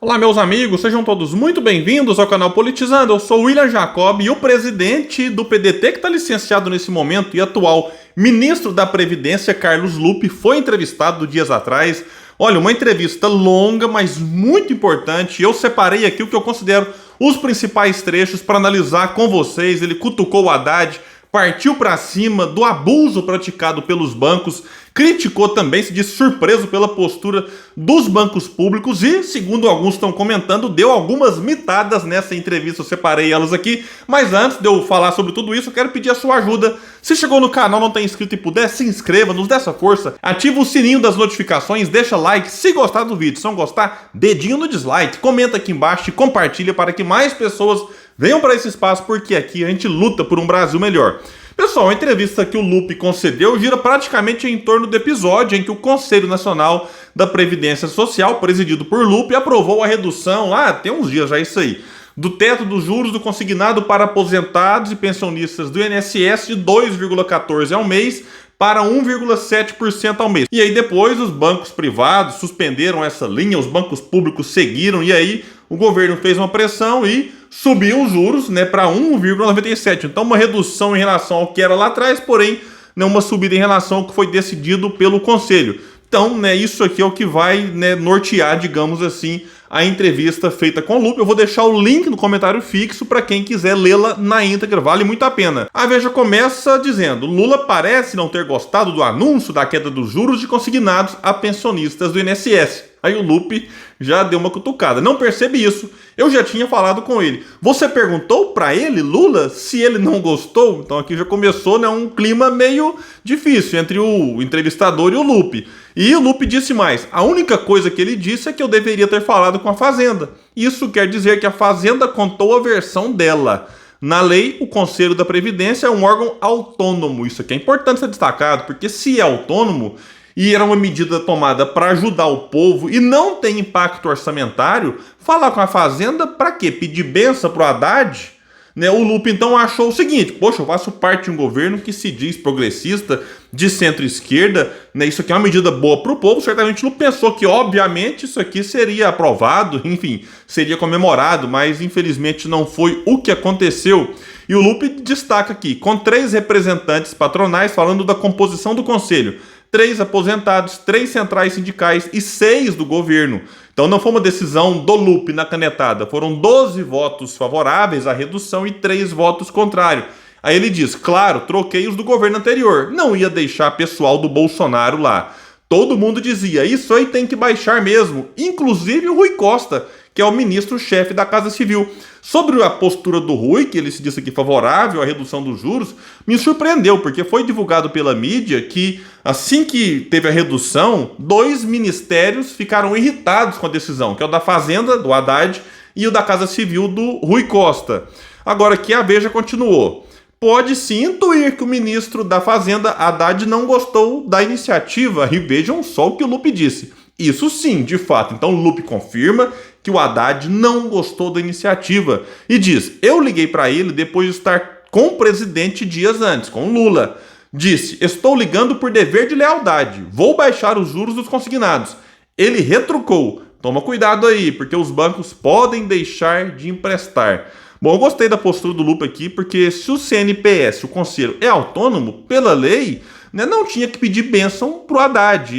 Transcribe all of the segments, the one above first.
Olá, meus amigos, sejam todos muito bem-vindos ao canal Politizando. Eu sou o William Jacob e o presidente do PDT, que está licenciado nesse momento, e atual ministro da Previdência, Carlos Lupe, foi entrevistado dias atrás. Olha, uma entrevista longa, mas muito importante. Eu separei aqui o que eu considero os principais trechos para analisar com vocês. Ele cutucou o Haddad, partiu para cima do abuso praticado pelos bancos, criticou também, se disse surpreso pela postura dos bancos públicos e, segundo alguns estão comentando, deu algumas mitadas nessa entrevista. Eu separei elas aqui, mas antes de eu falar sobre tudo isso, eu quero pedir a sua ajuda. Se chegou no canal, não está inscrito e puder, se inscreva, nos dê essa força, ativa o sininho das notificações, deixa like se gostar do vídeo. Se não gostar, dedinho no dislike, comenta aqui embaixo e compartilha para que mais pessoas venham para esse espaço, porque aqui a gente luta por um Brasil melhor. Pessoal, a entrevista que o Lupe concedeu gira praticamente em torno do episódio em que o Conselho Nacional da Previdência Social, presidido por Lupe, aprovou a redução, tem uns dias já isso aí, do teto dos juros do consignado para aposentados e pensionistas do INSS de 2,14% ao mês para 1,7% ao mês. E aí depois os bancos privados suspenderam essa linha, os bancos públicos seguiram, e aí o governo fez uma pressão e subiu os juros, para 1,97%. Então uma redução em relação ao que era lá atrás, porém uma subida em relação ao que foi decidido pelo Conselho. Então, isso aqui é o que vai nortear, digamos assim, a entrevista feita com o Lupe. Eu vou deixar o link no comentário fixo para quem quiser lê-la na íntegra, vale muito a pena. A Veja começa dizendo: Lula parece não ter gostado do anúncio da queda dos juros de consignados a pensionistas do INSS. Aí o Lupe já deu uma cutucada. Não percebe isso. Eu já tinha falado com ele. Você perguntou para ele, Lula, se ele não gostou? Então aqui já começou um clima meio difícil entre o entrevistador e o Lupe. E o Lupe disse mais. A única coisa que ele disse é que eu deveria ter falado com a Fazenda. Isso quer dizer que a Fazenda contou a versão dela. Na lei, o Conselho da Previdência é um órgão autônomo. Isso aqui é importante ser destacado, porque se é autônomo e era uma medida tomada para ajudar o povo e não tem impacto orçamentário, falar com a Fazenda para quê? Pedir benção para o Haddad? O Lupe então achou o seguinte: poxa, eu faço parte de um governo que se diz progressista, de centro-esquerda, isso aqui é uma medida boa para o povo. Certamente o Lupe pensou que, obviamente, isso aqui seria aprovado, enfim, seria comemorado, mas infelizmente não foi o que aconteceu. E o Lupe destaca aqui, com 3 representantes patronais falando da composição do conselho, 3 aposentados, 3 centrais sindicais e 6 do governo. Então não foi uma decisão do Lupe na canetada, foram 12 votos favoráveis à redução e 3 votos contrários. Aí ele diz: claro, troquei os do governo anterior, não ia deixar pessoal do Bolsonaro lá. Todo mundo dizia, isso aí tem que baixar mesmo, inclusive o Rui Costa, que é o ministro-chefe da Casa Civil. Sobre a postura do Rui, que ele se disse aqui favorável à redução dos juros, me surpreendeu, porque foi divulgado pela mídia que, assim que teve a redução, 2 ministérios ficaram irritados com a decisão, que é o da Fazenda, do Haddad, e o da Casa Civil, do Rui Costa. Agora aqui a Veja continuou. Pode sim intuir que o ministro da Fazenda, Haddad, não gostou da iniciativa, e vejam só o que o Lupe disse. Isso sim, de fato. Então o Lupe confirma que o Haddad não gostou da iniciativa e diz: eu liguei para ele depois de estar com o presidente dias antes, com o Lula. Disse: estou ligando por dever de lealdade, vou baixar os juros dos consignados. Ele retrucou: toma cuidado aí, porque os bancos podem deixar de emprestar. Bom, eu gostei da postura do Lupe aqui, porque se o CNPS, o conselho, é autônomo, pela lei, não tinha que pedir bênção pro Haddad,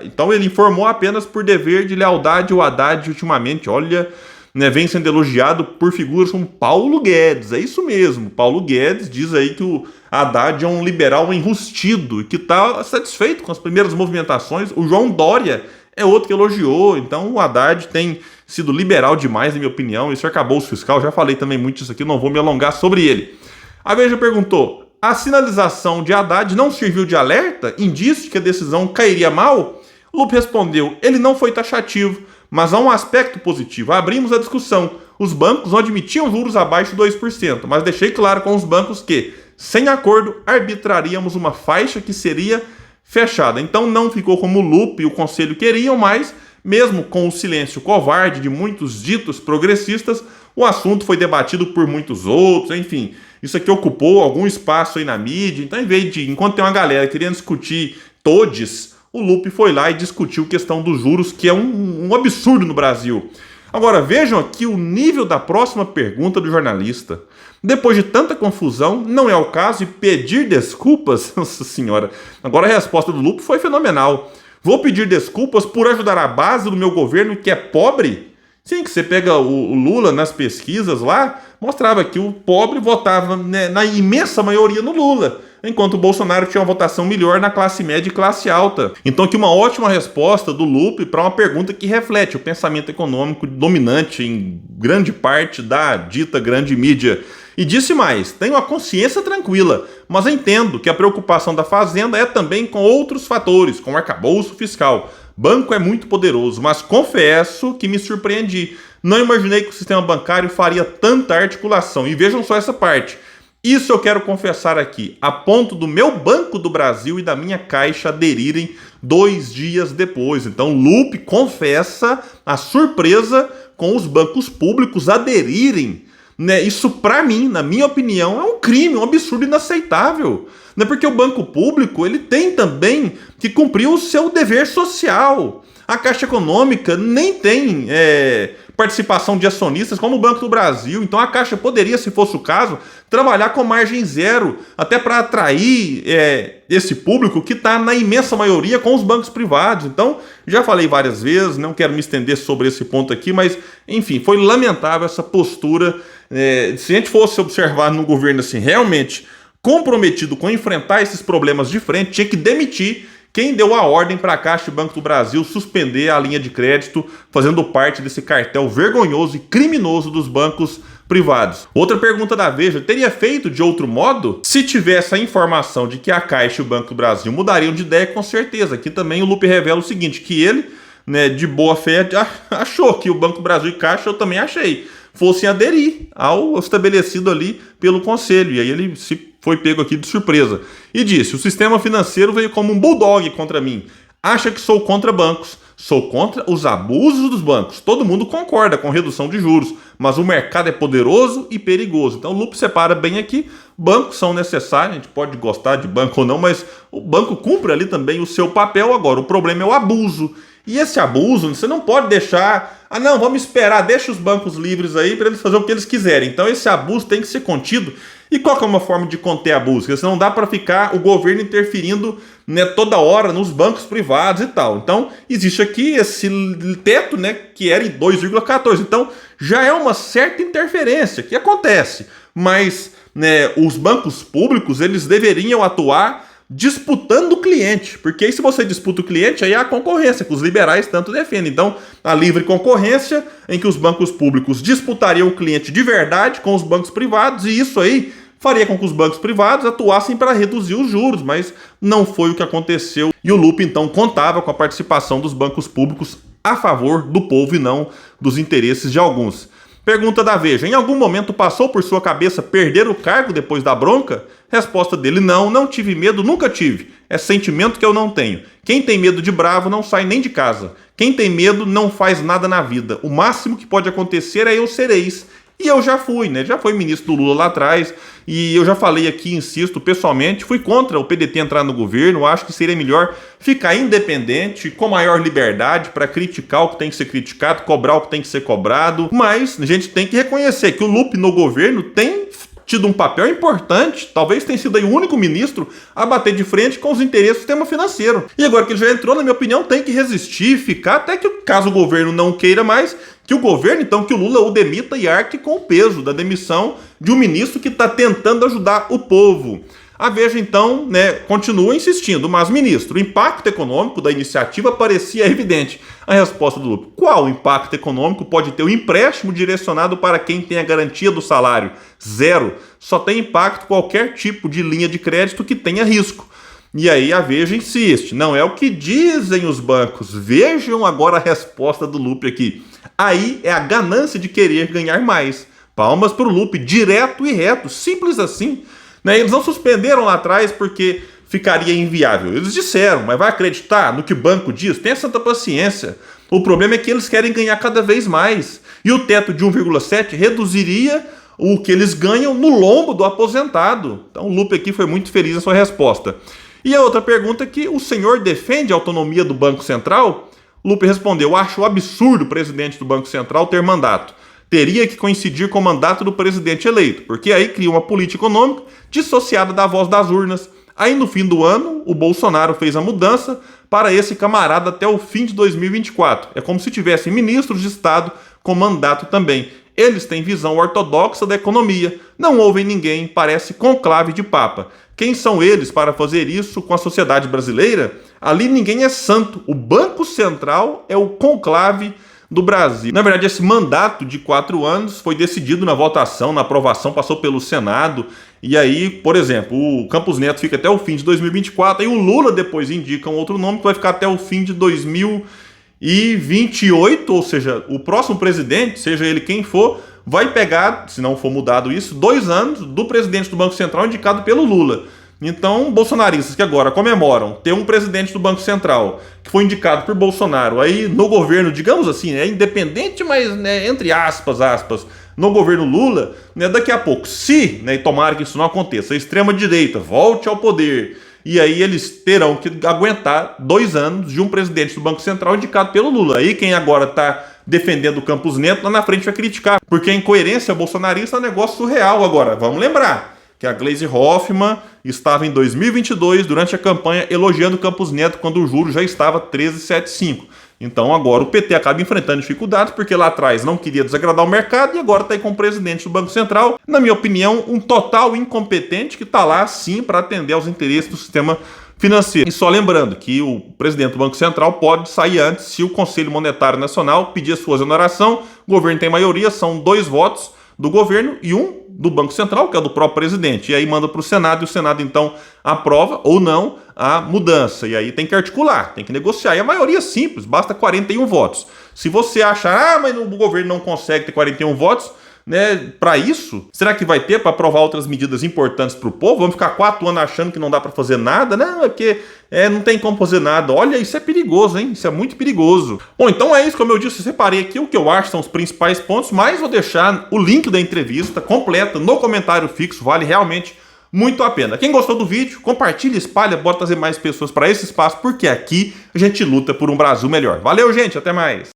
Então ele informou apenas por dever de lealdade. O Haddad, ultimamente, olha, vem sendo elogiado por figuras como Paulo Guedes. É isso mesmo, Paulo Guedes diz aí que o Haddad é um liberal enrustido e que está satisfeito com as primeiras movimentações. O João Dória é outro que elogiou. Então o Haddad tem sido liberal demais, na minha opinião. Isso é arcabouço fiscal, já falei também muito disso aqui, não vou me alongar sobre ele. A Veja perguntou: a sinalização de Haddad não serviu de alerta, indício de que a decisão cairia mal? O Lupe respondeu: ele não foi taxativo, mas há um aspecto positivo. Abrimos a discussão. Os bancos não admitiam juros abaixo de 2%, mas deixei claro com os bancos que, sem acordo, arbitraríamos uma faixa que seria fechada. Então não ficou como o Lupe e o Conselho queriam, mas mesmo com o silêncio covarde de muitos ditos progressistas, o assunto foi debatido por muitos outros, enfim. Isso aqui ocupou algum espaço aí na mídia. Então, enquanto tem uma galera querendo discutir todes, o Lupe foi lá e discutiu a questão dos juros, que é um absurdo no Brasil. Agora vejam aqui o nível da próxima pergunta do jornalista. Depois de tanta confusão, não é o caso de pedir desculpas? Nossa senhora, agora a resposta do Lupe foi fenomenal. Vou pedir desculpas por ajudar a base do meu governo que é pobre? Sim, que você pega o Lula nas pesquisas lá, mostrava que o pobre votava, né, na imensa maioria no Lula, enquanto o Bolsonaro tinha uma votação melhor na classe média e classe alta. Então aqui uma ótima resposta do Lupe para uma pergunta que reflete o pensamento econômico dominante em grande parte da dita grande mídia. E disse mais: tenho a consciência tranquila, mas entendo que a preocupação da Fazenda é também com outros fatores, como arcabouço fiscal. Banco é muito poderoso, mas confesso que me surpreendi. Não imaginei que o sistema bancário faria tanta articulação. E vejam só essa parte. Isso eu quero confessar aqui, a ponto do meu Banco do Brasil e da minha Caixa aderirem 2 dias depois. Então, Lupe confessa a surpresa com os bancos públicos aderirem. Né? Isso, para mim, na minha opinião, é um crime, um absurdo inaceitável. Né? Porque o banco público ele tem também que cumprir o seu dever social. A Caixa Econômica nem tem participação de acionistas como o Banco do Brasil. Então a Caixa poderia, se fosse o caso, trabalhar com margem zero, até para atrair esse público que está na imensa maioria com os bancos privados. Então, já falei várias vezes, não quero me estender sobre esse ponto aqui, mas, enfim, foi lamentável essa postura. Se a gente fosse observar no governo assim, realmente comprometido com enfrentar esses problemas de frente, tinha que demitir quem deu a ordem para a Caixa e Banco do Brasil suspender a linha de crédito, fazendo parte desse cartel vergonhoso e criminoso dos bancos privados. Outra pergunta da Veja: teria feito de outro modo? Se tivesse a informação de que a Caixa e o Banco do Brasil mudariam de ideia, com certeza. Aqui também o Lupe revela o seguinte, que ele, né, de boa fé, achou que o Banco do Brasil e Caixa, eu também achei, fossem aderir ao estabelecido ali pelo Conselho. E aí ele foi pego aqui de surpresa. E disse: o sistema financeiro veio como um bulldog contra mim. Acha que sou contra bancos. Sou contra os abusos dos bancos. Todo mundo concorda com redução de juros, mas o mercado é poderoso e perigoso. Então o Lupe separa bem aqui. Bancos são necessários, a gente pode gostar de banco ou não, mas o banco cumpre ali também o seu papel. Agora, o problema é o abuso. E esse abuso, você não pode deixar... não, vamos esperar, deixa os bancos livres aí para eles fazerem o que eles quiserem. Então esse abuso tem que ser contido. E qual que é uma forma de conter abuso? Porque não dá para ficar o governo interferindo, né, toda hora nos bancos privados e tal. Então existe aqui esse teto, né, que era em 2,14. Então já é uma certa interferência que acontece. Mas, né, os bancos públicos eles deveriam atuar disputando o cliente, porque aí se você disputa o cliente, aí é a concorrência, que os liberais tanto defendem. Então, a livre concorrência, em que os bancos públicos disputariam o cliente de verdade com os bancos privados, e isso aí faria com que os bancos privados atuassem para reduzir os juros, mas não foi o que aconteceu. E o Lupe, então, contava com a participação dos bancos públicos a favor do povo e não dos interesses de alguns. Pergunta da Veja: em algum momento passou por sua cabeça perder o cargo depois da bronca? Resposta dele: não tive medo, nunca tive. É sentimento que eu não tenho. Quem tem medo de bravo não sai nem de casa. Quem tem medo não faz nada na vida. O máximo que pode acontecer é eu ser ex. E eu já fui, né? Já fui ministro do Lula lá atrás. E eu já falei aqui, insisto, pessoalmente, fui contra o PDT entrar no governo. Acho que seria melhor ficar independente, com maior liberdade para criticar o que tem que ser criticado, cobrar o que tem que ser cobrado. Mas a gente tem que reconhecer que o Lupe no governo tem tido um papel importante, talvez tenha sido aí o único ministro a bater de frente com os interesses do sistema financeiro. E agora que ele já entrou, na minha opinião, tem que resistir, ficar até que, caso o governo não queira mais, que o governo, então, que o Lula o demita e arque com o peso da demissão de um ministro que está tentando ajudar o povo. A Veja, então, né, continua insistindo: mas, ministro, o impacto econômico da iniciativa parecia evidente. A resposta do Lupe: qual impacto econômico pode ter o empréstimo direcionado para quem tem a garantia do salário? Zero. Só tem impacto qualquer tipo de linha de crédito que tenha risco. E aí a Veja insiste: não é o que dizem os bancos. Vejam agora a resposta do Lupe aqui. Aí é a ganância de querer ganhar mais. Palmas para o Lupe, direto e reto, simples assim. Eles não suspenderam lá atrás porque ficaria inviável. Eles disseram, mas vai acreditar no que o banco diz? Tenha santa paciência. O problema é que eles querem ganhar cada vez mais. E o teto de 1,7 reduziria o que eles ganham no lombo do aposentado. Então o Lupe aqui foi muito feliz na sua resposta. E a outra pergunta é que o senhor defende a autonomia do Banco Central? Lupe respondeu: acho absurdo o presidente do Banco Central ter mandato. Teria que coincidir com o mandato do presidente eleito, porque aí cria uma política econômica dissociada da voz das urnas. Aí no fim do ano, o Bolsonaro fez a mudança para esse camarada até o fim de 2024. É como se tivessem ministros de Estado com mandato também. Eles têm visão ortodoxa da economia. Não ouvem ninguém, parece conclave de papa. Quem são eles para fazer isso com a sociedade brasileira? Ali ninguém é santo. O Banco Central é o conclave do Brasil. Na verdade, esse mandato de 4 anos foi decidido na votação, na aprovação, passou pelo Senado. E aí, por exemplo, o Campos Neto fica até o fim de 2024, aí o Lula depois indica um outro nome que vai ficar até o fim de 2028, ou seja, o próximo presidente, seja ele quem for, vai pegar, se não for mudado isso, 2 anos do presidente do Banco Central indicado pelo Lula. Então, bolsonaristas que agora comemoram ter um presidente do Banco Central que foi indicado por Bolsonaro, aí no governo, digamos assim, é independente, mas né, entre aspas, no governo Lula, né, daqui a pouco, se, né, e tomara que isso não aconteça, a extrema-direita volte ao poder, e aí eles terão que aguentar 2 anos de um presidente do Banco Central indicado pelo Lula. Aí quem agora está defendendo o Campos Neto, lá na frente vai criticar, porque a incoerência bolsonarista é um negócio surreal. Agora, vamos lembrar que a Gleisi Hoffmann estava em 2022, durante a campanha, elogiando o Campos Neto quando o juro já estava 13,75. Então agora o PT acaba enfrentando dificuldades, porque lá atrás não queria desagradar o mercado e agora está aí com o presidente do Banco Central, na minha opinião, um total incompetente que está lá sim para atender aos interesses do sistema financeiro. E só lembrando que o presidente do Banco Central pode sair antes se o Conselho Monetário Nacional pedir a sua exoneração. O governo tem maioria, são 2 votos do governo e 1 do Banco Central, que é do próprio presidente. E aí manda para o Senado e o Senado então aprova ou não a mudança. E aí tem que articular, tem que negociar. E a maioria é simples, basta 41 votos. Se você achar, mas o governo não consegue ter 41 votos, né, para isso, será que vai ter para aprovar outras medidas importantes para o povo? Vamos ficar 4 anos achando que não dá para fazer nada? Não, é porque não tem como fazer nada. Olha, isso é perigoso, hein? Isso é muito perigoso. Bom, então é isso, como eu disse, eu separei aqui o que eu acho são os principais pontos, mas vou deixar o link da entrevista completa no comentário fixo, vale realmente muito a pena. Quem gostou do vídeo, compartilha, espalha, bora trazer mais pessoas para esse espaço, porque aqui a gente luta por um Brasil melhor. Valeu, gente, até mais!